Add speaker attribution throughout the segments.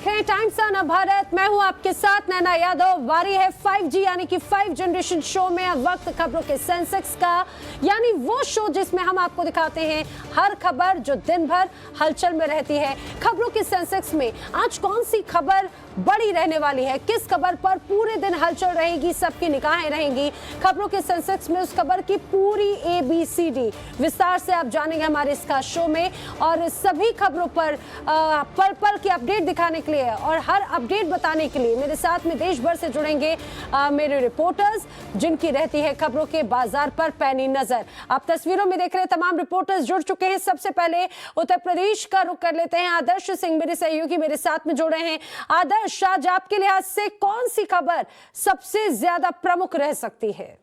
Speaker 1: देख रहे हैं टाइम्स ऑन भारत। मैं हूं आपके साथ नैना यादव। वारी है 5G यानी कि 5 जनरेशन शो में। अब वक्त खबरों के सेंसेक्स का, यानी वो शो जिसमें हम आपको दिखाते हैं हर खबर जो दिन भर हलचल में रहती है। खबरों के सेंसेक्स में आज कौन सी खबर बड़ी रहने वाली है, किस खबर पर पूरे दिन हलचल रहेगी, सबकी निगाहें रहेंगी। खबरों के सेंसेक्स में उस खबर की पूरी ABCD विस्तार से आप जानेंगे हमारे इस खास शो में। और सभी खबरों पर पल पल की अपडेट दिखाने के लिए और हर अपडेट बताने के लिए मेरे साथ में देश भर से जुड़ेंगे मेरे रिपोर्टर्स, जिनकी रहती है खबरों के बाजार पर पैनी नजर। आप तस्वीरों में देख रहे हैं तमाम रिपोर्टर्स जुड़ चुके हैं। सबसे पहले उत्तर प्रदेश का रुख कर लेते हैं। आदर्श सिंह मेरे सहयोगी मेरे साथ में जुड़ रहे हैं। आदर्श, आज आपके लिहाज से कौन सी खबर सबसे ज्यादा प्रमुख रह सकती है?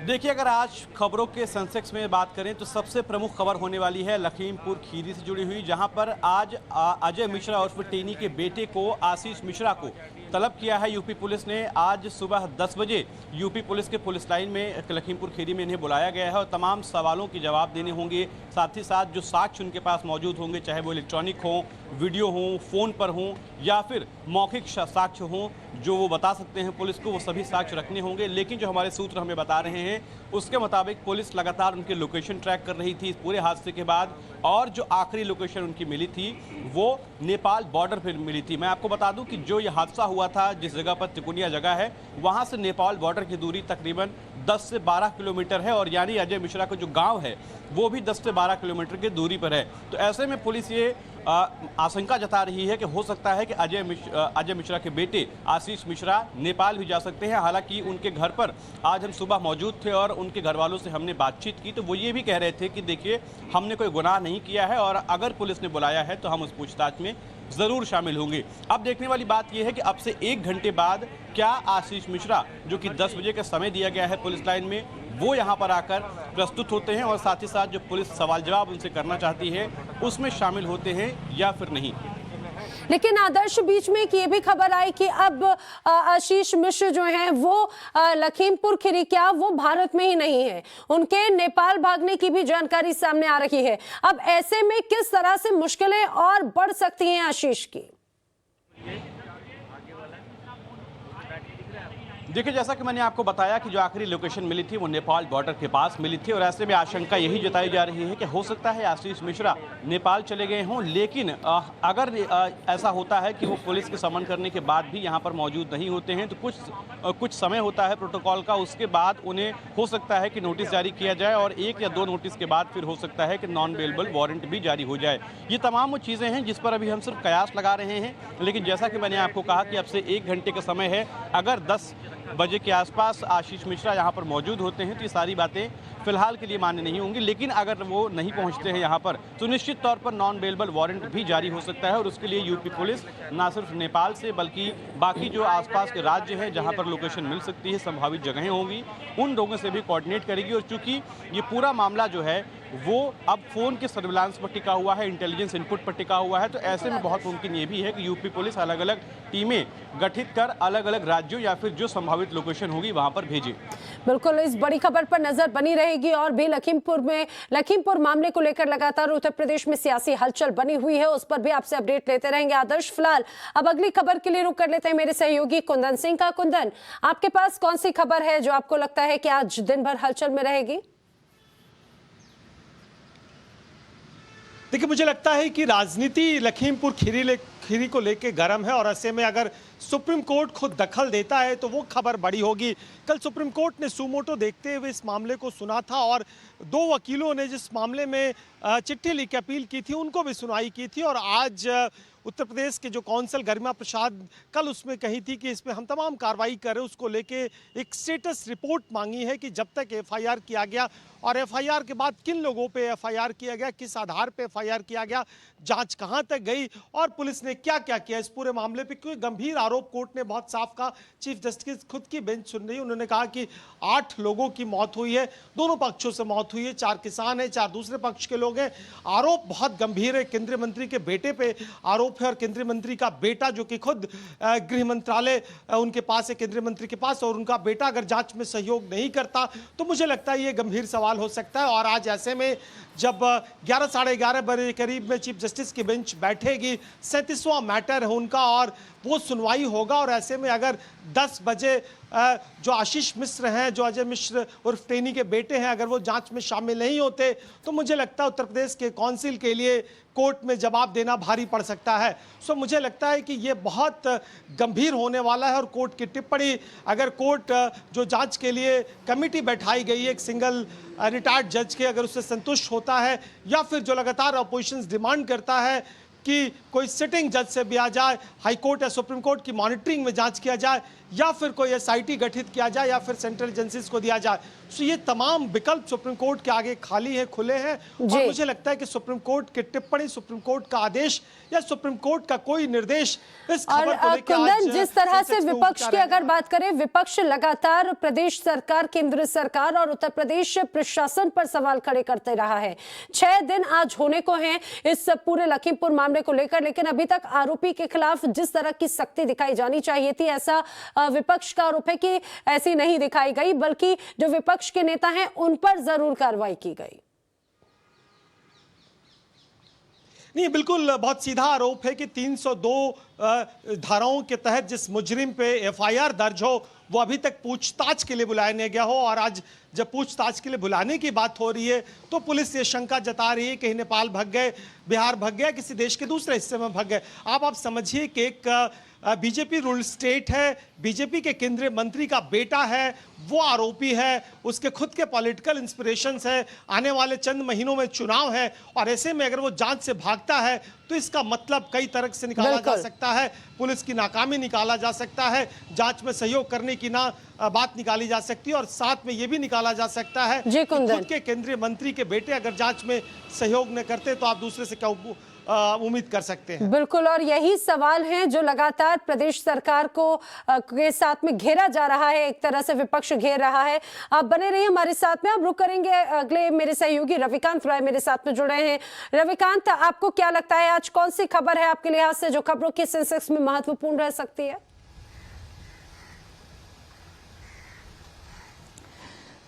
Speaker 2: देखिए, अगर आज खबरों के सेंसेक्स में बात करें तो सबसे प्रमुख खबर होने वाली है लखीमपुर खीरी से जुड़ी हुई, जहां पर आज अजय मिश्रा और टेनी के बेटे को आशीष मिश्रा को तलब किया है यूपी पुलिस ने। आज सुबह 10 बजे यूपी पुलिस के पुलिस लाइन में लखीमपुर खीरी में इन्हें बुलाया गया है और तमाम सवालों के जवाब देने होंगे। साथ ही साथ जो साक्ष्य उनके पास मौजूद होंगे, चाहे वो इलेक्ट्रॉनिक हो, वीडियो हो, फ़ोन पर हो या फिर मौखिक साक्ष्य हो, जो वो बता सकते हैं पुलिस को, वो सभी साक्ष्य रखने होंगे। लेकिन जो हमारे सूत्र हमें बता रहे हैं उसके मुताबिक पुलिस लगातार उनके लोकेशन ट्रैक कर रही थी इस पूरे हादसे के बाद, और जो आखिरी लोकेशन उनकी मिली थी वो नेपाल बॉर्डर पर मिली थी। मैं आपको बता दूं कि जो ये हादसा हुआ था, जिस जगह पर तिकुनिया जगह है, वहां से नेपाल बॉर्डर की दूरी तकरीबन 10 से 12 किलोमीटर है, और यानी अजय मिश्रा का जो गांव है वो भी 10 से 12 किलोमीटर की दूरी पर है। तो ऐसे में पुलिस ये आशंका जता रही है कि हो सकता है कि अजय मिश्रा के बेटे आशीष मिश्रा नेपाल भी जा सकते हैं। हालांकि उनके घर पर आज हम सुबह मौजूद थे और उनके घर वालों से हमने बातचीत की तो वो ये भी कह रहे थे कि देखिए, हमने कोई गुनाह नहीं किया है और अगर पुलिस ने बुलाया है तो हम उस पूछताछ में ज़रूर शामिल होंगे। अब देखने वाली बात यह है कि अब से 1 घंटे बाद क्या आशीष मिश्रा, जो कि 10 बजे का समय दिया गया है पुलिस लाइन में, वो यहाँ पर आकर प्रस्तुत होते हैं और साथ ही साथ जो पुलिस सवाल जवाब उनसे करना चाहती है उसमें शामिल होते हैं या फिर नहीं।
Speaker 1: लेकिन आदर्श, बीच में एक ये भी खबर आई कि अब आशीष मिश्र जो हैं वो लखीमपुर खीरी क्या वो भारत में ही नहीं है, उनके नेपाल भागने की भी जानकारी सामने आ रही है। अब ऐसे में किस तरह से मुश्किलें और बढ़ सकती हैं आशीष की?
Speaker 2: देखिए, जैसा कि मैंने आपको बताया कि जो आखिरी लोकेशन मिली थी वो नेपाल बॉर्डर के पास मिली थी और ऐसे में आशंका यही जताई जा रही है कि हो सकता है आशीष मिश्रा नेपाल चले गए हों। लेकिन अगर ऐसा होता है कि वो पुलिस के समन करने के बाद भी यहाँ पर मौजूद नहीं होते हैं तो कुछ समय होता है प्रोटोकॉल का, उसके बाद उन्हें हो सकता है कि नोटिस जारी किया जाए और 1 या 2 नोटिस के बाद फिर हो सकता है कि नॉन बेलेबल वारंट भी जारी हो जाए। ये तमाम वो चीज़ें हैं जिस पर अभी हम सिर्फ कयास लगा रहे हैं। लेकिन जैसा कि मैंने आपको कहा कि अब से 1 घंटे का समय है, अगर 10 बजे के आसपास आशीष मिश्रा यहाँ पर मौजूद होते हैं तो ये सारी बातें फिलहाल के लिए मान्य नहीं होंगी। लेकिन अगर वो नहीं पहुँचते हैं यहाँ पर तो निश्चित तौर पर नॉन बेलेबल वारंट भी जारी हो सकता है और उसके लिए यूपी पुलिस ना सिर्फ नेपाल से बल्कि बाकी जो आसपास के राज्य हैं जहाँ पर लोकेशन मिल सकती है, संभावित जगहें होंगी, उन लोगों से भी कोऑर्डिनेट करेगी। और चूंकि ये पूरा मामला जो है वो अब फोन के सर्विलांस पर टिका हुआ है, इंटेलिजेंस इनपुट पर टिका हुआ है, तो ऐसे में बहुत मुमकिन ये भी है कि यूपी पुलिस अलग अलग टीमें गठित कर अलग अलग राज्यों या फिर जो संभावित लोकेशन होगी वहां पर भेजे।
Speaker 1: बिल्कुल, इस बड़ी खबर पर नजर बनी रहेगी और भी लखीमपुर मामले को लेकर लगातार उत्तर प्रदेश में सियासी हलचल बनी हुई है, उस पर भी आपसे अपडेट लेते रहेंगे। आदर्श, फिलहाल अब अगली खबर के लिए रुक कर लेते हैं मेरे सहयोगी कुंदन सिंह का। कुंदन, आपके पास कौन सी खबर है जो आपको लगता है कि आज दिन भर हलचल में रहेगी?
Speaker 3: देखिए, मुझे लगता है कि राजनीति लखीमपुर खीरी को लेके गर्म है और ऐसे में अगर सुप्रीम कोर्ट खुद दखल देता है तो वो खबर बड़ी होगी। कल सुप्रीम कोर्ट ने सुमोटो देखते हुए इस मामले को सुना था और 2 वकीलों ने जिस मामले में चिट्ठी लिख के अपील की थी उनको भी सुनवाई की थी। और आज उत्तर प्रदेश के जो कौंसल गरिमा प्रसाद कल उसमें कही थी कि इसमें हम तमाम कार्रवाई करें, उसको लेके एक स्टेटस रिपोर्ट मांगी है कि जब तक FIR किया गया और FIR के बाद किन लोगों पे FIR किया गया, किस आधार पे FIR किया गया, जांच कहां तक गई और पुलिस ने क्या क्या किया इस पूरे मामले पे। क्योंकि गंभीर आरोप कोर्ट ने बहुत साफ कहा, चीफ जस्टिस खुद की बेंच सुन रही, उन्होंने कहा कि 8 लोगों की मौत हुई है, दोनों पक्षों से मौत मौत हुई है, 4 किसान हैं, 4 दूसरे पक्ष के लोग हैं। आरोप बहुत गंभीर है, केंद्रीय मंत्री के बेटे पे आरोप है और केंद्रीय मंत्री का बेटा जो कि खुद गृह मंत्रालय उनके पास है, केंद्रीय मंत्री के पास, और उनका बेटा अगर जांच में सहयोग नहीं करता तो मुझे लगता है ये गंभीर सवाल हो सकता है। और आज ऐसे में जब 11 साढ़े 11 बजे करीब में चीफ जस्टिस की बेंच बैठेगी, 37वां मैटर है उनका और वो सुनवाई होगा, और ऐसे में अगर 10 बजे जो आशीष मिश्र हैं, जो अजय मिश्र उर्फ टेनी के बेटे हैं, अगर वो जांच में शामिल नहीं होते तो मुझे लगता है उत्तर प्रदेश के काउंसिल के लिए कोर्ट में जवाब देना भारी पड़ सकता है। सो मुझे लगता है कि ये बहुत गंभीर होने वाला है और कोर्ट की टिप्पणी, अगर कोर्ट जो जांच के लिए कमेटी बैठाई गई है एक सिंगल रिटायर्ड जज के, अगर उससे संतुष्ट होता है या फिर जो लगातार अपोजिशन डिमांड करता है कि कोई सिटिंग जज से भी आ जाए, हाई कोर्ट या सुप्रीम कोर्ट की मॉनिटरिंग में जांच किया जाए, या फिर कोई एसआईटी गठित किया जाए, या फिर सेंट्रल एजेंसीज को दिया जाए, तो ये तमाम विकल्प सुप्रीम कोर्ट के आगे खाली हैं, खुले हैं। और मुझे लगता है कि सुप्रीम कोर्ट की टिप्पणी, सुप्रीम कोर्ट का आदेश या सुप्रीम कोर्ट का कोई निर्देश इस खबर को लेकर
Speaker 1: कुंदन, जिस तरह से विपक्ष की अगर बात करें, विपक्ष लगातार प्रदेश सरकार, केंद्र सरकार और उत्तर प्रदेश प्रशासन पर सवाल खड़े करते रहा है। 6 दिन आज होने को हैं इस पूरे लखीमपुर मामले को लेकर, लेकिन अभी तक आरोपी के खिलाफ जिस तरह की सख्ती दिखाई जानी चाहिए थी, ऐसा विपक्ष का आरोप है कि ऐसी नहीं दिखाई गई, बल्कि जो विपक्ष के नेता हैं उन पर जरूर कार्रवाई की गई।
Speaker 3: नहीं, बिल्कुल बहुत सीधा आरोप है कि 302 धाराओं के तहत जिस मुजरिम पे एफआईआर दर्ज हो वो अभी तक पूछताछ के लिए बुलाया नहीं गया हो, और आज जब पूछताछ के लिए बुलाने की बात हो रही है तो पुलिस ये शंका जता रही है कहीं नेपाल भाग गए, बिहार भाग गया, किसी देश के दूसरे हिस्से में भाग गए। आप समझिए कि एक बीजेपी रूल स्टेट है, बीजेपी के केंद्रीय मंत्री का बेटा है, वो आरोपी है, उसके खुद के पॉलिटिकल इंस्पिरेशंस है, आने वाले चंद महीनों में चुनाव है, और ऐसे में अगर वो जांच से भागता है तो इसका मतलब कई तरह से निकाला जा सकता है, पुलिस की नाकामी निकाला जा सकता है, जांच में सहयोग करने की बात निकाली जा सकती है, और साथ में ये भी निकाला जा सकता है कि खुद के केंद्रीय मंत्री के बेटे अगर जांच में सहयोग न करते तो आप दूसरे से क्या उम्मीद कर सकते हैं।
Speaker 1: बिल्कुल, और यही सवाल हैं जो लगातार प्रदेश सरकार को के साथ में घेरा जा रहा है, एक तरह से विपक्ष घेर रहा है। आप बने रहिए हमारे साथ में, आप रुक करेंगे अगले, मेरे सहयोगी रविकांत राय मेरे साथ में जुड़े हैं। रविकांत, आपको क्या लगता है आज कौन सी खबर है आपके लिहाज से जो खबरों के सेंसेक्स में महत्वपूर्ण रह सकती है?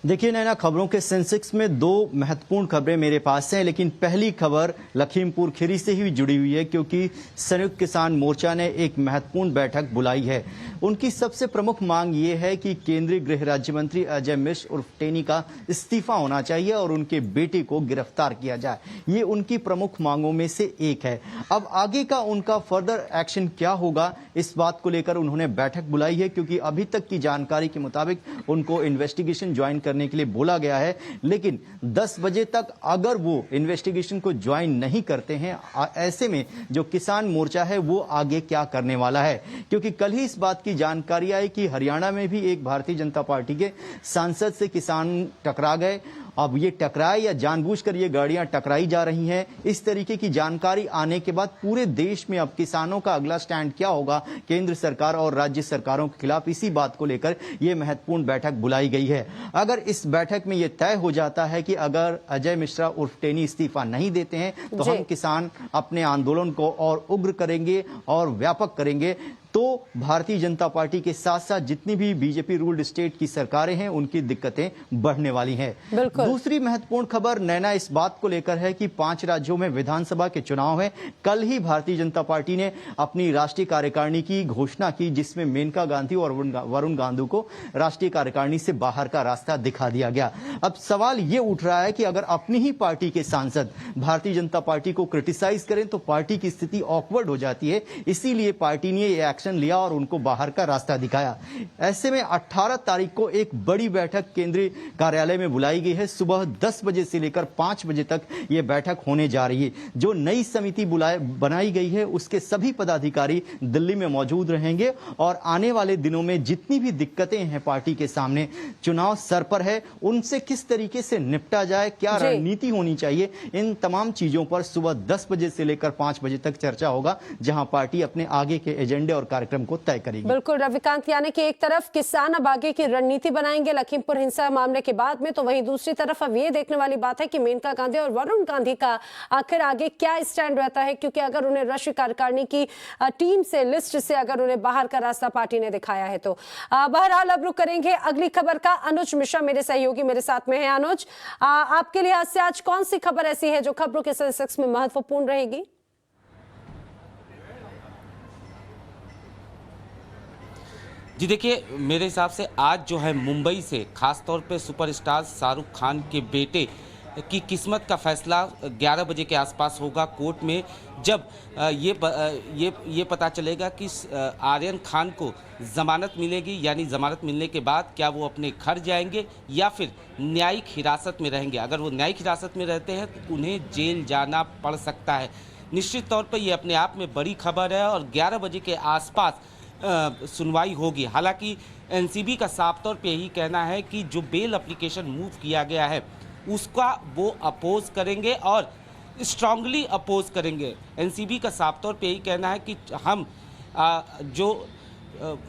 Speaker 4: देखिए नैना, खबरों के सेंसेक्स में 2 महत्वपूर्ण खबरें मेरे पास हैं, लेकिन पहली खबर लखीमपुर खीरी से ही जुड़ी हुई है, क्योंकि संयुक्त किसान मोर्चा ने एक महत्वपूर्ण बैठक बुलाई है। उनकी सबसे प्रमुख मांग ये है कि केंद्रीय गृह राज्य मंत्री अजय मिश्र उर्फ टेनी का इस्तीफा होना चाहिए और उनके बेटे को गिरफ्तार किया जाए। ये उनकी प्रमुख मांगों में से एक है। अब आगे का उनका फर्दर एक्शन क्या होगा, इस बात को लेकर उन्होंने बैठक बुलाई है, क्योंकि अभी तक की जानकारी के मुताबिक उनको इन्वेस्टिगेशन ज्वाइन करने के लिए बोला गया है, लेकिन 10 बजे तक अगर वो इन्वेस्टिगेशन को ज्वाइन नहीं करते हैं, ऐसे में जो किसान मोर्चा है वो आगे क्या करने वाला है। क्योंकि कल ही इस बात की जानकारी आई कि हरियाणा में भी एक भारतीय जनता पार्टी के सांसद से किसान टकरा गए। अब ये टकराए या जानबूझकर ये गाड़ियां टकराई जा रही हैं, इस तरीके की जानकारी आने के बाद पूरे देश में अब किसानों का अगला स्टैंड क्या होगा केंद्र सरकार और राज्य सरकारों के खिलाफ, इसी बात को लेकर ये महत्वपूर्ण बैठक बुलाई गई है। अगर इस बैठक में ये तय हो जाता है कि अगर अजय मिश्रा उर्फ टेनी इस्तीफा नहीं देते हैं तो हम किसान अपने आंदोलन को और उग्र करेंगे और व्यापक करेंगे, तो भारतीय जनता पार्टी के साथ साथ जितनी भी बीजेपी रूल्ड स्टेट की सरकारें हैं उनकी दिक्कतें बढ़ने वाली हैं। दूसरी महत्वपूर्ण खबर नैना इस बात को लेकर है कि 5 राज्यों में विधानसभा के चुनाव हैं। कल ही भारतीय जनता पार्टी ने अपनी राष्ट्रीय कार्यकारिणी की घोषणा की, जिसमें मेनका गांधी और वरुण गांधी को राष्ट्रीय कार्यकारिणी से बाहर का रास्ता दिखा दिया गया। अब सवाल ये उठ रहा है कि अगर अपनी ही पार्टी के सांसद भारतीय जनता पार्टी को क्रिटिसाइज करें तो पार्टी की स्थिति ऑकवर्ड हो जाती है, इसीलिए पार्टी ने ये एक्शन लिया और उनको बाहर का रास्ता दिखाया। ऐसे में 18 तारीख को एक बड़ी बैठक केंद्रीय कार्यालय में बुलाई गई है। सुबह 10 बजे से लेकर 5 बजे तक यह बैठक होने जा रही है। जो नई समिति बनाई गई है उसके सभी पदाधिकारी दिल्ली में मौजूद रहेंगे और आने वाले दिनों में जितनी भी दिक्कतें हैं पार्टी के सामने, चुनाव सर पर है, उनसे किस तरीके से निपटा जाए, क्या रणनीति होनी चाहिए, इन तमाम चीजों पर सुबह 10 बजे से लेकर 5 बजे तक चर्चा होगा, जहां पार्टी अपने आगे के एजेंडे और कार्यक्रम को तय करेगी।
Speaker 1: बिल्कुल रविकांत, यानी कि एक तरफ किसान अब आगे की रणनीति बनाएंगे लखीमपुर हिंसा मामले के बाद में, तो वहीं दूसरी तरफ अब ये देखने वाली बात है कि मेनका गांधी और वरुण गांधी का आखिर आगे क्या स्टैंड रहता है, क्योंकि अगर उन्हें राष्ट्रीय कार्यकारिणी की टीम से, लिस्ट से अगर उन्हें बाहर का रास्ता पार्टी ने दिखाया है तो। बहरहाल अब रुक करेंगे अगली खबर का। अनुज मिश्रा मेरे सहयोगी मेरे साथ में है। अनुज, आपके लिए आज से आज कौन सी खबर ऐसी है जो खबरों के सेंसेक्स में महत्वपूर्ण रहेगी?
Speaker 5: जी देखिए, मेरे हिसाब से आज जो है मुंबई से खास तौर पे सुपरस्टार शाहरुख खान के बेटे की किस्मत का फैसला 11 बजे के आसपास होगा कोर्ट में, जब ये पता चलेगा कि आर्यन खान को ज़मानत मिलेगी, यानी ज़मानत मिलने के बाद क्या वो अपने घर जाएंगे या फिर न्यायिक हिरासत में रहेंगे। अगर वो न्यायिक हिरासत में रहते हैं तो उन्हें जेल जाना पड़ सकता है। निश्चित तौर पर ये अपने आप में बड़ी खबर है और 11 बजे के आसपास सुनवाई होगी। हालांकि एनसीबी का साफ तौर पे यही कहना है कि जो बेल एप्लीकेशन मूव किया गया है उसका वो अपोज करेंगे और स्ट्रांगली अपोज करेंगे। एनसीबी का साफ तौर पे यही कहना है कि हम जो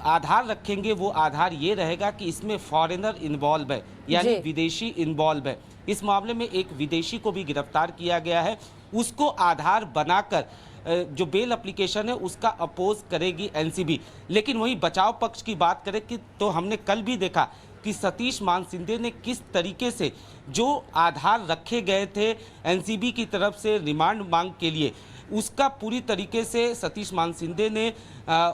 Speaker 5: आधार रखेंगे वो आधार ये रहेगा कि इसमें फॉरेनर इन्वॉल्व है, यानी विदेशी इन्वॉल्व है। इस मामले में एक विदेशी को भी गिरफ्तार किया गया है, उसको आधार बनाकर जो बेल एप्लीकेशन है उसका अपोज करेगी एनसीबी। लेकिन वहीं बचाव पक्ष की बात करें कि तो हमने कल भी देखा कि सतीश मानसिंधे ने किस तरीके से जो आधार रखे गए थे एनसीबी की तरफ से रिमांड मांग के लिए, उसका पूरी तरीके से सतीश मानसिंधे ने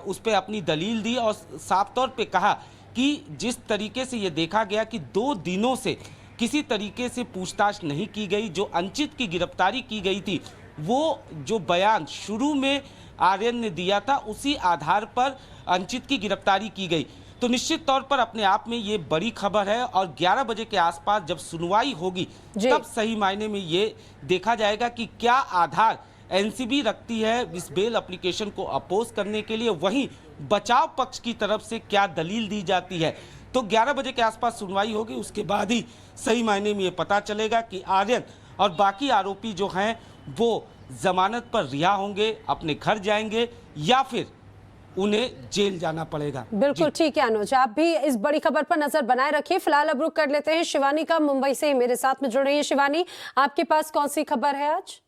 Speaker 5: उस पर अपनी दलील दी और साफ तौर पे कहा कि जिस तरीके से ये देखा गया कि 2 दिनों से किसी तरीके से पूछताछ नहीं की गई, जो अंचित की गिरफ्तारी की गई थी वो जो बयान शुरू में आर्यन ने दिया था उसी आधार पर अंचित की गिरफ्तारी की गई। तो निश्चित तौर पर अपने आप में ये बड़ी खबर है और 11 बजे के आसपास जब सुनवाई होगी तब सही मायने में ये देखा जाएगा कि क्या आधार एनसीबी रखती है इस बेल एप्लीकेशन को अपोज करने के लिए, वहीं बचाव पक्ष की तरफ से क्या दलील दी जाती है। तो 11 बजे के आसपास सुनवाई होगी, उसके बाद ही सही मायने में ये पता चलेगा कि आर्यन और बाकी आरोपी जो हैं वो जमानत पर रिहा होंगे, अपने घर जाएंगे या फिर उन्हें जेल जाना पड़ेगा।
Speaker 1: बिल्कुल ठीक है अनुज, आप भी इस बड़ी खबर पर नजर बनाए रखिए। फिलहाल अब रुक कर लेते हैं शिवानी का, मुंबई से मेरे साथ में जुड़ रही है। शिवानी, आपके पास कौन सी खबर है आज?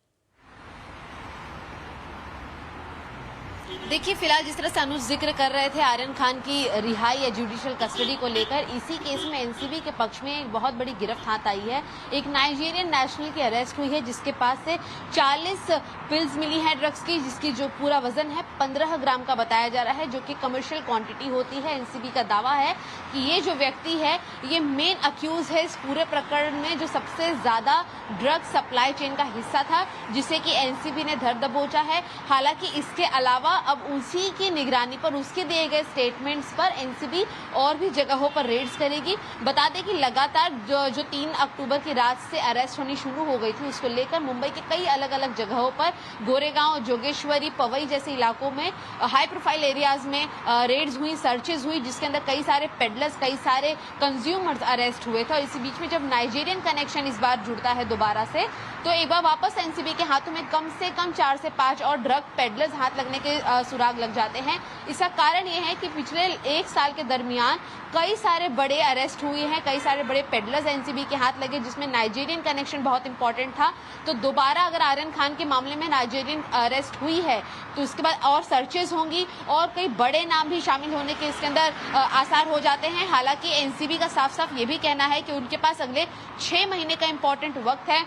Speaker 6: देखिए, फिलहाल जिस तरह से अनुज जिक्र कर रहे थे आर्यन खान की रिहाई या जुडिशियल कस्टडी को लेकर, इसी केस में एनसीबी के पक्ष में एक बहुत बड़ी गिरफ्त हाथ आई है। एक नाइजीरियन नेशनल की अरेस्ट हुई है जिसके पास से 40 पिल्स मिली हैं ड्रग्स की, जिसकी जो पूरा वजन है 15 ग्राम का बताया जा रहा है, जो कि कमर्शियल क्वांटिटी होती है। एनसीबी का दावा है कि ये जो व्यक्ति है ये मेन अक्यूज है इस पूरे प्रकरण में, जो सबसे ज्यादा ड्रग सप्लाई चेन का हिस्सा था, जिसे कि एनसीबी ने धर दबोचा है। हालांकि इसके अलावा अब उसी की निगरानी पर, उसके दिए गए स्टेटमेंट्स पर एनसीबी और भी जगहों पर रेड्स करेगी। बता दें कि लगातार जो 3 अक्टूबर की रात से अरेस्ट होनी शुरू हो गई थी, उसको लेकर मुंबई के कई अलग अलग जगहों पर, गोरेगांव, जोगेश्वरी, पवई जैसे इलाकों में, हाई प्रोफाइल एरियाज में रेड्स हुई, सर्चेज हुई, जिसके अंदर कई सारे पेडलर्स, कई सारे कंज्यूमर्स अरेस्ट हुए थे। और इसी बीच में जब नाइजीरियन कनेक्शन इस बार जुड़ता है दोबारा से, तो एक बार वापस एनसीबी के हाथों में कम से कम 4 से 5 और ड्रग पेडलर्स हाथ लगने के सुराग लग जाते हैं। इसका कारण यह है कि पिछले 1 साल के दरमियान कई सारे बड़े अरेस्ट हुए हैं, कई सारे बड़े पेडलर्स एनसीबी के हाथ लगे, जिसमें नाइजीरियन कनेक्शन बहुत इंपॉर्टेंट था। तो दोबारा अगर आर्यन खान के मामले में नाइजीरियन अरेस्ट हुई है तो उसके बाद और सर्चेज होंगी और कई बड़े नाम भी शामिल होने के इसके अंदर आसार हो जाते हैं। हालांकि एनसीबी का साफ साफ ये भी कहना है कि उनके पास अगले 6 महीने का इंपॉर्टेंट वक्त है,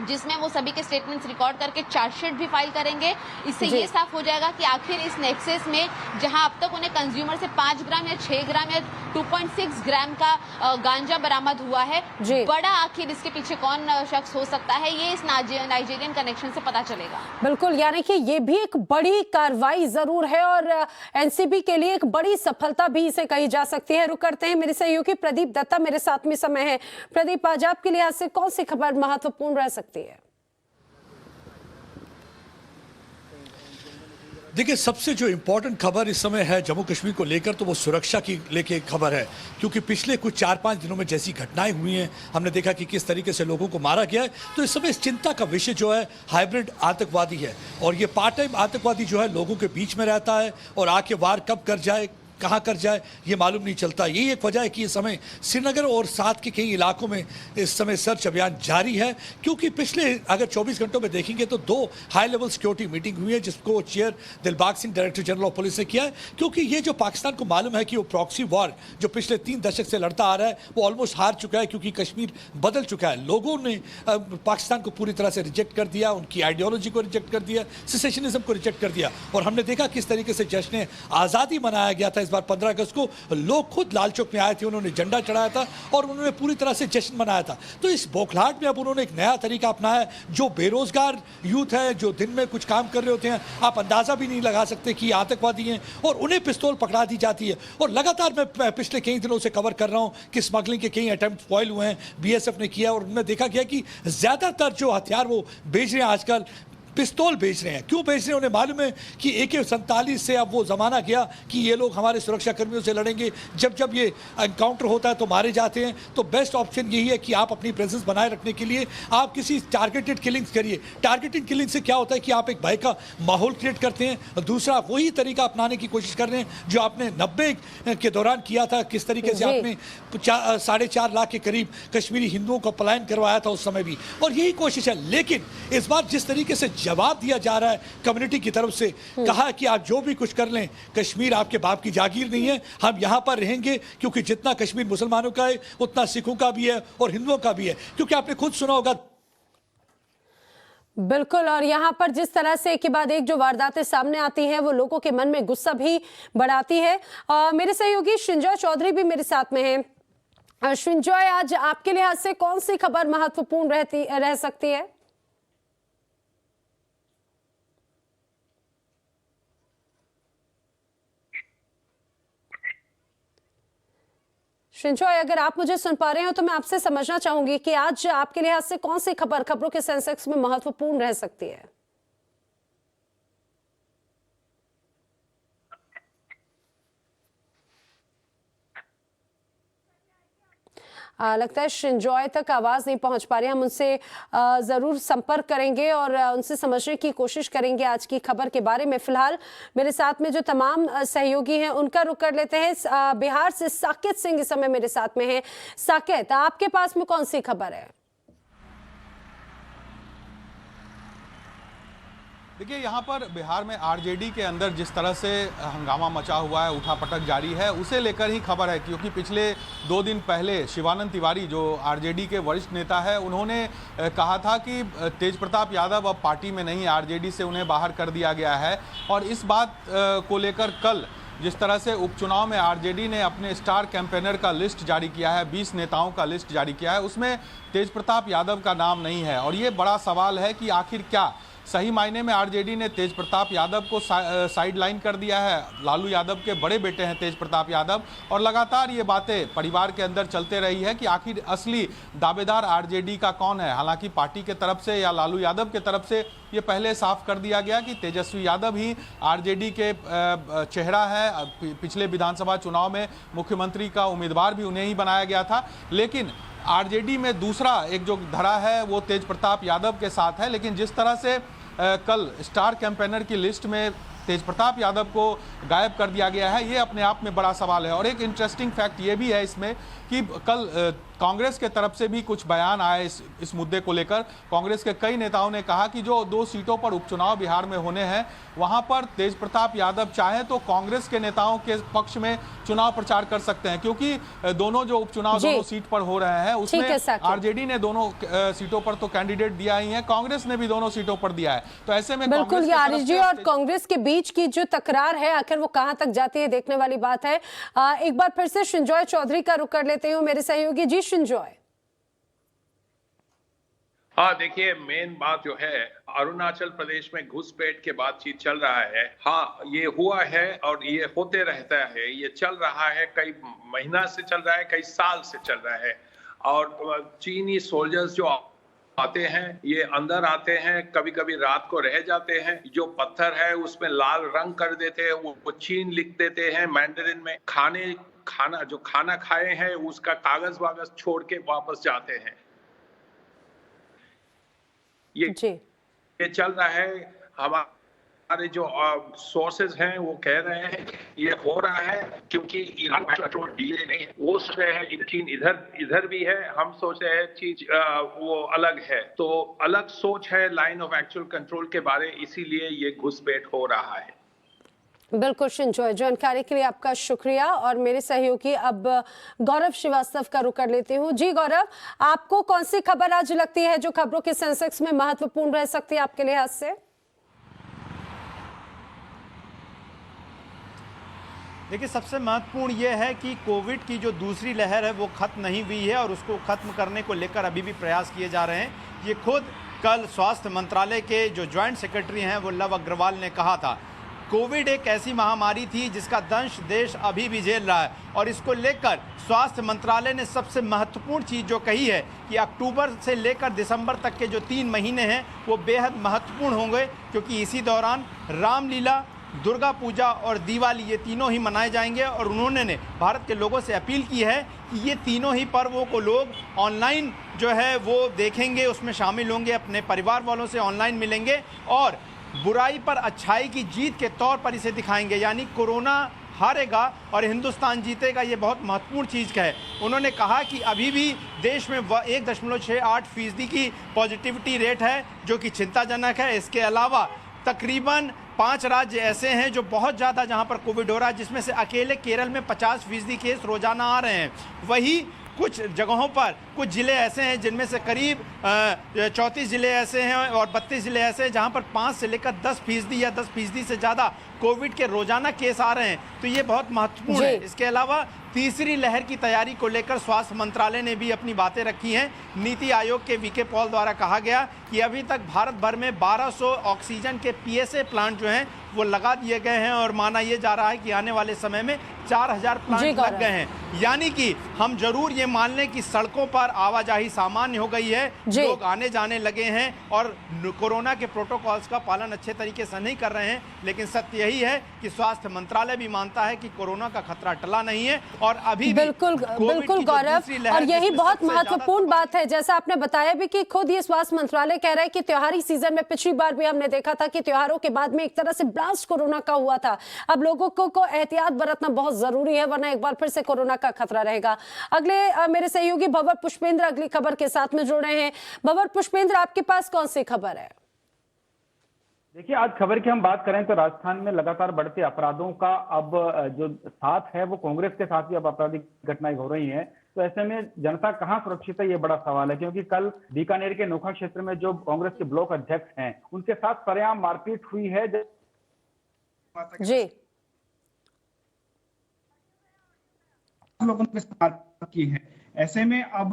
Speaker 6: जिसमें वो सभी के स्टेटमेंट्स रिकॉर्ड करके चार्जशीट भी फाइल करेंगे। इससे ये साफ हो जाएगा कि आखिर इस नेक्सस में, जहां अब तक उन्हें कंज्यूमर से 5 ग्राम या 6 ग्राम या 2.6 ग्राम का गांजा बरामद हुआ है, बड़ा आखिर इसके पीछे कौन शख्स हो सकता है, ये इस नाइजीरियन कनेक्शन से पता चलेगा।
Speaker 1: बिल्कुल, यानी कि ये भी एक बड़ी कार्रवाई जरूर है और एनसीबी के लिए एक बड़ी सफलता भी इसे कही जा सकती है। रुक करते हैं, मेरे सहयोगी प्रदीप दत्ता मेरे साथ में समय है। प्रदीप, आज आपके लिए आज से कौन सी खबर महत्वपूर्ण रह सकती है?
Speaker 7: देखिए, सबसे जो इम्पोर्टेंट खबर इस समय है जम्मू कश्मीर को लेकर, तो वो सुरक्षा की लेके खबर है, क्योंकि पिछले कुछ 4-5 दिनों में जैसी घटनाएं हुई हैं, हमने देखा कि किस तरीके से लोगों को मारा गया है। तो इस समय इस चिंता का विषय जो है हाइब्रिड आतंकवादी है, और ये पार्ट टाइम आतंकवादी जो है लोगों के बीच में रहता है, और आके वार कब कर जाए, कहाँ कर जाए, ये मालूम नहीं चलता। यही एक वजह है कि इस समय श्रीनगर और साथ के कई इलाकों में इस समय सर्च अभियान जारी है, क्योंकि पिछले अगर 24 घंटों में देखेंगे तो 2 हाई लेवल सिक्योरिटी मीटिंग हुई है, जिसको chair Dilbag Singh director general of police ने किया है। क्योंकि ये जो पाकिस्तान को मालूम है कि वो प्रॉक्सी वॉर जो पिछले 3 दशक से लड़ता आ रहा है, वो ऑलमोस्ट हार चुका है, क्योंकि कश्मीर बदल चुका है। लोगों ने पाकिस्तान को पूरी तरह से रिजेक्ट कर दिया, उनकी आइडियोलॉजी को रिजेक्ट कर दिया, सेसेशनिज्म को रिजेक्ट कर दिया। और हमने देखा किस तरीके से जश्न आज़ादी मनाया गया था इस बार 15 अगस्त को। लोग खुद लाल चौक में आए थे, उन्होंने झंडा चढ़ाया था और उन्होंने पूरी तरह से जश्न मनाया था। तो इस बौखलाहट में अब उन्होंने एक नया तरीका अपनाया है। जो बेरोजगार यूथ है, जो दिन में कुछ काम कर रहे होते हैं, आप अंदाजा भी नहीं लगा सकते कि आतंकवादी हैं, और उन्हें पिस्तौल पकड़ा दी जाती है। और लगातार मैं पिछले कई दिनों से कवर कर रहा हूं कि स्मगलिंग के कई अटेम्प्ट फॉइल हुए हैं, बीएसएफ ने किया, और उनमें देखा गया कि ज्यादातर जो हथियार वो बेच रहे हैं आजकल, पिस्तौल बेच रहे हैं। क्यों बेच रहे हैं? उन्हें मालूम है कि AK-47 से अब वो ज़माना गया कि ये लोग हमारे सुरक्षा कर्मियों से लड़ेंगे। जब जब ये एनकाउंटर होता है तो मारे जाते हैं। तो बेस्ट ऑप्शन यही है कि आप अपनी प्रेजेंस बनाए रखने के लिए आप किसी टारगेटेड किलिंग्स करिए। टारगेटेड किलिंग से क्या होता है कि आप एक भय का माहौल क्रिएट करते हैं। दूसरा, वही तरीका अपनाने की कोशिश कर रहे हैं जो आपने 90 के दौरान किया था। किस तरीके से आपने 4.5 लाख के करीब कश्मीरी हिंदुओं को पलायन करवाया था उस समय भी, और यही कोशिश है। लेकिन इस बार जिस तरीके से जवाब दिया जा रहा है कम्युनिटी की तरफ से, कहा कि आप जो भी कुछ कर लें, कश्मीर आपके बाप की जागीर नहीं है, हम यहां पर रहेंगे, क्योंकि जितना कश्मीर मुसलमानों का है उतना सिखों का भी है और हिंदुओं का भी है। क्योंकि आपने खुद सुना होगा।
Speaker 1: बिल्कुल, और यहाँ पर जिस तरह से एक के बाद एक जो वारदातें सामने आती हैं, वो लोगों के मन में गुस्सा भी बढ़ाती है। मेरे सहयोगी श्रृंजॉय चौधरी भी मेरे साथ में हैं। श्रृंजॉय, आज आपके लिहाज से कौन सी खबर महत्वपूर्ण रह सकती है? श्रृंजॉय, अगर आप मुझे सुन पा रहे हो तो मैं आपसे समझना चाहूंगी कि आज आपके लिहाज से कौन सी खबरों के सेंसेक्स में महत्वपूर्ण रह सकती है? लगता है श्रृंजॉय तक आवाज नहीं पहुंच पा रही। हम उनसे जरूर संपर्क करेंगे और उनसे समझने की कोशिश करेंगे आज की खबर के बारे में। फिलहाल मेरे साथ में जो तमाम सहयोगी हैं उनका रुख कर लेते हैं। बिहार से साकेत सिंह इस समय मेरे साथ में हैं। साकेत, आपके पास में कौन सी खबर है?
Speaker 2: देखिए, यहाँ पर बिहार में आरजेडी के अंदर जिस तरह से हंगामा मचा हुआ है, उठापटक जारी है, उसे लेकर ही खबर है। क्योंकि पिछले 2 दिन पहले शिवानंद तिवारी जो आरजेडी के वरिष्ठ नेता है, उन्होंने कहा था कि तेज प्रताप यादव अब पार्टी में नहीं, आरजेडी से उन्हें बाहर कर दिया गया है। और इस बात को लेकर कल जिस तरह से उपचुनाव में आरजेडी ने अपने स्टार कैंपेनर का लिस्ट जारी किया है, 20 नेताओं का लिस्ट जारी किया है, उसमें तेज प्रताप यादव का नाम नहीं है। और ये बड़ा सवाल है कि आखिर क्या सही मायने में आरजेडी ने तेज प्रताप यादव को साइड लाइन कर दिया है। लालू यादव के बड़े बेटे हैं तेज प्रताप यादव, और लगातार ये बातें परिवार के अंदर चलते रही है कि आखिर असली दावेदार आरजेडी का कौन है। हालांकि पार्टी के तरफ से या लालू यादव के तरफ से ये पहले साफ कर दिया गया कि तेजस्वी यादव ही आरजेडी के चेहरा है। पिछले विधानसभा चुनाव में मुख्यमंत्री का उम्मीदवार भी उन्हें ही बनाया गया था। लेकिन आरजेडी में दूसरा एक जो धरा है वो तेज प्रताप यादव के साथ है। लेकिन जिस तरह से कल स्टार कैंपेनर की लिस्ट में तेज प्रताप यादव को गायब कर दिया गया है, ये अपने आप में बड़ा सवाल है। और एक इंटरेस्टिंग फैक्ट ये भी है इसमें कि कल कांग्रेस के तरफ से भी कुछ बयान आए इस मुद्दे को लेकर। कांग्रेस के कई नेताओं ने कहा कि जो 2 सीटों पर उपचुनाव बिहार में होने हैं, वहां पर तेज प्रताप यादव चाहे तो कांग्रेस के नेताओं के पक्ष में चुनाव प्रचार कर सकते हैं, क्योंकि दोनों जो उपचुनाव दोनों सीट पर हो रहे हैं उसमें आरजेडी ने दोनों सीटों पर तो कैंडिडेट दिया ही है, कांग्रेस ने भी दोनों सीटों पर दिया है। तो ऐसे में
Speaker 1: बिल्कुल ये आरजेडी और कांग्रेस के बीच की जो तकरार है, आखिर वो कहां तक जाती है, देखने वाली बात है। एक बार फिर से श्रृंजॉय चौधरी का रुख कर लेते हूं, मेरे सहयोगी। जी श्रृंजॉय।
Speaker 8: हाँ, देखिए, मेन बात जो है, अरुणाचल प्रदेश में घुसपैठ के बातचीत चल रहा है। हाँ, ये हुआ है और ये होते रहता है, ये चल रहा है, कई महीना से चल रहा है, कई साल से चल रहा है। और चीनी सोल्जर्स जो आते हैं, ये अंदर आते हैं, कभी कभी रात को रह जाते हैं, जो पत्थर है उसमें लाल रंग कर देते हैं, वो चीन लिख देते हैं मैंडरिन में, खाना खाए हैं उसका कागज वागज छोड़ के वापस जाते हैं। ये चल रहा है। हमारे जो सोर्सेज हैं वो कह रहे हैं ये हो रहा है क्योंकि ईरान पेट्रोल डीले नहीं है, वो सोच रहे हैं चीन इधर भी है, हम सोच रहे हैं चीज वो अलग है, तो अलग सोच है लाइन ऑफ एक्चुअल कंट्रोल के बारे, इसीलिए ये घुसपैठ हो रहा है।
Speaker 1: बिल्कुल शिंजॉय, जानकारी के लिए आपका शुक्रिया। और मेरे सहयोगी अब गौरव श्रीवास्तव का रुख कर लेती हूँ। जी गौरव, आपको कौन सी खबर आज लगती है जो खबरों के सेंसेक्स में महत्वपूर्ण रह सकती है आपके लिहाज से?
Speaker 9: देखिए, सबसे महत्वपूर्ण ये है कि कोविड की जो दूसरी लहर है वो खत्म नहीं हुई है और उसको खत्म करने को लेकर अभी भी प्रयास किए जा रहे हैं। ये खुद कल स्वास्थ्य मंत्रालय के जो ज्वाइंट सेक्रेटरी हैं वो लव अग्रवाल ने कहा था। कोविड एक ऐसी महामारी थी जिसका दंश देश अभी भी झेल रहा है और इसको लेकर स्वास्थ्य मंत्रालय ने सबसे महत्वपूर्ण चीज़ जो कही है कि अक्टूबर से लेकर दिसंबर तक के जो 3 महीने हैं वो बेहद महत्वपूर्ण होंगे, क्योंकि इसी दौरान रामलीला, दुर्गा पूजा और दिवाली ये तीनों ही मनाए जाएंगे। और उन्होंने भारत के लोगों से अपील की है कि ये तीनों ही पर्वों को लोग ऑनलाइन जो है वो देखेंगे, उसमें शामिल होंगे, अपने परिवार वालों से ऑनलाइन मिलेंगे और बुराई पर अच्छाई की जीत के तौर पर इसे दिखाएंगे। यानी कोरोना हारेगा और हिंदुस्तान जीतेगा, ये बहुत महत्वपूर्ण चीज़ है। उन्होंने कहा कि अभी भी देश में 1.68% की पॉजिटिविटी रेट है जो कि चिंताजनक है। इसके अलावा तकरीबन 5 राज्य ऐसे हैं जो बहुत ज़्यादा जहां पर कोविड हो रहा है, जिसमें से अकेले केरल में 50% केस रोजाना आ रहे हैं। वही कुछ जगहों पर कुछ ज़िले ऐसे हैं जिनमें से करीब 34 ज़िले ऐसे हैं और 32 ज़िले ऐसे हैं जहां पर 5 से लेकर 10% या 10% से ज़्यादा कोविड के रोजाना केस आ रहे हैं। तो ये बहुत महत्वपूर्ण है। इसके अलावा तीसरी लहर की तैयारी को लेकर स्वास्थ्य मंत्रालय ने भी अपनी बातें रखी हैं। नीति आयोग के वीके पॉल द्वारा कहा गया कि अभी तक भारत भर में 1200 ऑक्सीजन के PSA प्लांट जो हैं वो लगा दिए गए हैं और माना यह जा रहा है कि आने वाले समय में 4000 प्लांट लग गए हैं। यानी कि हम जरूर ये मान लें कि सड़कों पर आवाजाही सामान्य हो गई है, लोग आने जाने लगे हैं और कोरोना के प्रोटोकॉल्स का पालन अच्छे तरीके से नहीं कर रहे हैं। लेकिन सत्य यही है कि स्वास्थ्य मंत्रालय भी मानता है कि कोरोना का खतरा टला नहीं है और अभी
Speaker 1: बिल्कुल गौरव, और यही बहुत महत्वपूर्ण बात है। जैसा आपने बताया भी कि खुद ये स्वास्थ्य मंत्रालय कह रहा है कि त्योहारी सीजन में पिछली बार भी हमने देखा था कि त्योहारों के बाद में एक तरह से ब्लास्ट कोरोना का हुआ था। अब लोगों को एहतियात बरतना बहुत जरूरी है, वरना एक बार फिर से कोरोना का खतरा रहेगा। अगले मेरे सहयोगी भंवर पुष्पेंद्र अगली खबर के साथ में जुड़ रहे हैं। भंवर पुष्पेंद्र, आपके पास कौन सी खबर है?
Speaker 10: देखिए, आज खबर की हम बात करें तो राजस्थान में लगातार बढ़ते अपराधों का अब जो साथ है वो कांग्रेस के साथ भी अब आपराधिक घटनाएं हो रही हैं। तो ऐसे में जनता कहां सुरक्षित है, ये बड़ा सवाल है, क्योंकि कल बीकानेर के नोखा क्षेत्र में जो कांग्रेस के ब्लॉक अध्यक्ष हैं उनके साथ सरेआम मारपीट हुई है।
Speaker 1: जी,
Speaker 11: लोगों ने मारपीट की है। ऐसे में अब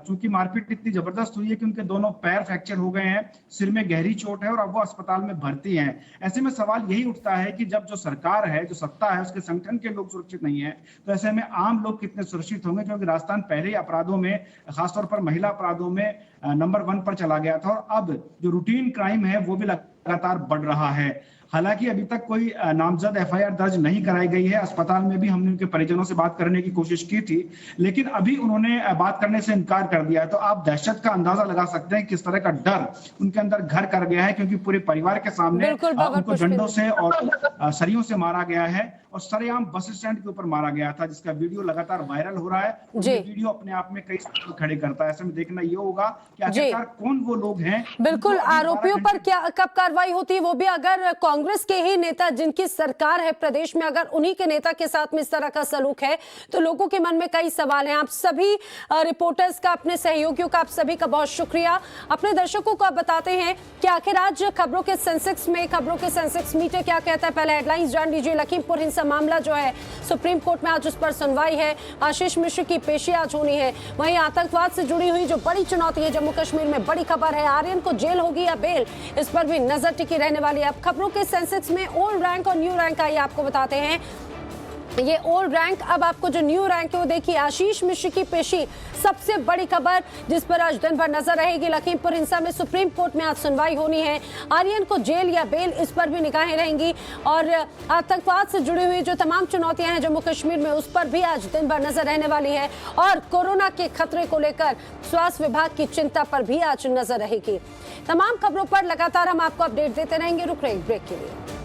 Speaker 11: चूंकि मारपीट इतनी जबरदस्त हुई है कि उनके दोनों पैर फ्रैक्चर हो गए हैं, सिर में गहरी चोट है और अब वो अस्पताल में भर्ती हैं। ऐसे में सवाल यही उठता है कि जब जो सरकार है, जो सत्ता है, उसके संगठन के लोग सुरक्षित नहीं है, तो ऐसे में आम लोग कितने सुरक्षित होंगे? क्योंकि राजस्थान पहले ही अपराधों में, खासतौर पर महिला अपराधों में नंबर 1 पर चला गया था और अब जो रूटीन क्राइम है वो भी लगातार बढ़ रहा है। हालांकि अभी तक कोई नामजद FIR दर्ज नहीं कराई गई है। अस्पताल में भी हमने उनके परिजनों से बात करने की कोशिश की थी, लेकिन अभी उन्होंने बात करने से इनकार कर दिया है। तो आप दहशत का अंदाजा लगा सकते हैं किस तरह का डर उनके अंदर घर कर गया है, क्योंकि पूरे परिवार के सामने उनको डंडों से और सरियों से मारा गया है और सरेआम बस स्टैंड के ऊपर मारा गया था, जिसका वीडियो लगातार वायरल हो रहा है। ये वीडियो अपने आप में कई सवाल खड़े करता है। ऐसे में देखना ये होगा कि आखिरकार कौन वो लोग हैं।
Speaker 1: बिल्कुल, आरोपियों पर क्या कब कार्रवाई होती है, वो भी अगर कांग्रेस के ही नेता जिनकी सरकार है प्रदेश में, अगर उन्हीं के नेता के साथ में इस तरह का सलूक है तो लोगों के मन में कई सवाल हैं। आप सभी रिपोर्टर्स का, अपने सहयोगियों का, आप सभी का बहुत शुक्रिया। अपने दर्शकों को आप बताते हैं कि आखिर आज खबरों के सेंसेक्स मीटर क्या कहता है। पहले हेडलाइंस जान लीजिए। लखीमपुर हिंसा मामला जो है सुप्रीम कोर्ट में आज उस पर सुनवाई है। आशीष मिश्र की पेशी आज होनी है। वहीं आतंकवाद से जुड़ी हुई जो बड़ी चुनौती है, जम्मू कश्मीर में बड़ी खबर है, आर्यन को जेल होगी या बेल, इस पर भी नजर टिकी रहने वाली है। अब खबरों के सेंसेक्स में ओल्ड रैंक और न्यू रैंक आइए आपको बताते हैं। ये ओल्ड रैंक, अब आपको जो न्यू रैंक है वो देखिए। आशीष मिश्र की पेशी सबसे बड़ी खबर जिस पर आज दिन भर नजर रहेगी। लखीमपुर हिंसा में सुप्रीम कोर्ट में आज सुनवाई होनी है। आर्यन को जेल या बेल, इस पर भी निगाहें रहेंगी। और आतंकवाद से जुड़ी हुई जो तमाम चुनौतियां हैं जम्मू कश्मीर में, उस पर भी आज दिन भर नजर रहने वाली है। और कोरोना के खतरे को लेकर स्वास्थ्य विभाग की चिंता पर भी आज नजर रहेगी। तमाम खबरों पर लगातार हम आपको अपडेट देते रहेंगे। रुक रहे ब्रेक के लिए।